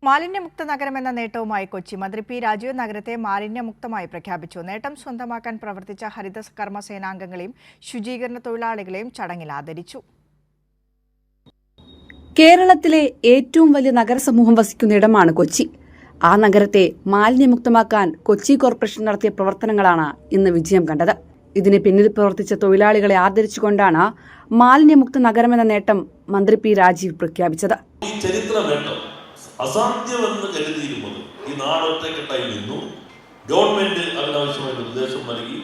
മാലിന്യമുക്ത നഗരമെന്ന നേട്ടവുമായി കൊച്ചി. മന്ത്രി പി രാജീവ് നഗരത്തെ മാലിന്യമുക്തമായി പ്രഖ്യാപിച്ചു. നേട്ടം സ്വന്തമാക്കാൻ പ്രവർത്തിച്ച ഹരിത കർമ്മസേനാംഗങ്ങളെയും ശുചീകരണ തൊഴിലാളികളെയും ചടങ്ങിൽ ആദരിച്ചു. കേരളത്തിലെ ഏറ്റവും വലിയ നഗരസമൂഹം വസിക്കുന്നിടമാണ് കൊച്ചി. ആ നഗരത്തെ മാലിന്യമുക്തമാക്കാൻ കൊച്ചി കോർപ്പറേഷൻ നടത്തിയ പ്രവർത്തനങ്ങളാണ് ഇന്ന് വിജയം കണ്ടത്. ഇതിന് പിന്നിൽ പ്രവർത്തിച്ച തൊഴിലാളികളെ ആദരിച്ചുകൊണ്ടാണ് മാലിന്യമുക്ത നഗരമെന്ന നേട്ടം മന്ത്രി പി രാജീവ് പ്രഖ്യാപിച്ചത്. ഈ ചരിത്ര നേട്ടം അസാധ്യമെന്ന് കരുതിയിരുന്നത് ഈ നാടൊറ്റക്കെട്ടായി നിന്നു. ഗവൺമെന്റ് അതിനാവശ്യമായ നിർദ്ദേശം നൽകി.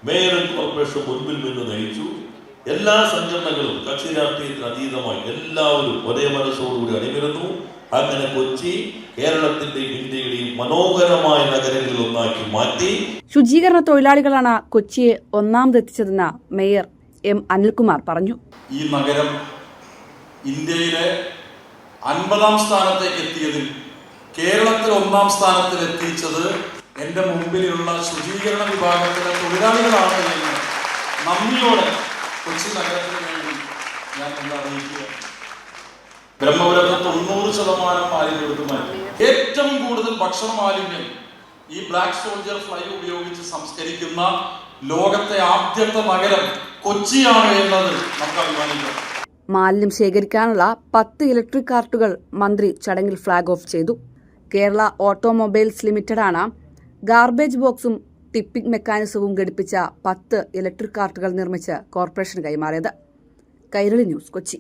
മേയറും കോർപ്പറേഷൻ മുൻപിൽ നിന്ന് നയിച്ചു. എല്ലാ സംഘടനകളും കക്ഷി രാഷ്ട്രീയത്തിന് അതീതമായി എല്ലാവരും ഒരേ മനസ്സോടുകൂടി അണിനിരന്നു. അങ്ങനെ കൊച്ചി കേരളത്തിന്റെയും ഇന്ത്യയുടെയും മനോഹരമായ നഗരങ്ങളിൽ ഒന്നാക്കി മാറ്റി. ശുചീകരണ തൊഴിലാളികളാണ് കൊച്ചിയെ ഒന്നാമതെത്തിച്ചതെന്ന് മേയർ എം അനിൽകുമാർ പറഞ്ഞു. ഈ നഗരം ഇന്ത്യയിലെ 50-ാം സ്ഥാനത്തേക്ക് എത്തിയതിൽ കേരളത്തിൽ 1-ാം സ്ഥാനത്തിൽ എത്തിച്ചത് എൻ്റെ മുമ്പിലുള്ള ശുചീകരണ വിഭാഗത്തിലെ തൊഴിലാളികളാണ് എന്ന് നന്ദിയോടെ കൊച്ചി നഗരത്തിന് വേണ്ടി ഞാൻ അറിയിക്കുക. ബ്രഹ്മപുരത്ത് 90% മാലിന്യം എടുത്തു മാറ്റി. ഏറ്റവും കൂടുതൽ ഭക്ഷണ മാലിന്യം ഈ ബ്ലാക്ക് സോൾജർ ഫ്ലൈ ഉപയോഗിച്ച് സംസ്കരിക്കുന്ന ലോകത്തെ ആദ്യത്തെ നഗരം കൊച്ചിയാണ് എന്നത് നമുക്ക് അഭിമാനിക്കാം. മാലിന്യം ശേഖരിക്കാനുള്ള 10 ഇലക്ട്രിക് കാർട്ടുകൾ മന്ത്രി ചടങ്ങിൽ ഫ്ളാഗ് ഓഫ് ചെയ്തു. കേരള ഓട്ടോമൊബൈൽസ് ലിമിറ്റഡാണ് ഗാർബേജ് ബോക്സും ടിപ്പിംഗ് മെക്കാനിസവും ഘടിപ്പിച്ച 10 ഇലക്ട്രിക് കാർട്ടുകൾ നിർമ്മിച്ച് കോർപ്പറേഷന് കൈമാറിയത്. കൈരളി ന്യൂസ്, കൊച്ചി.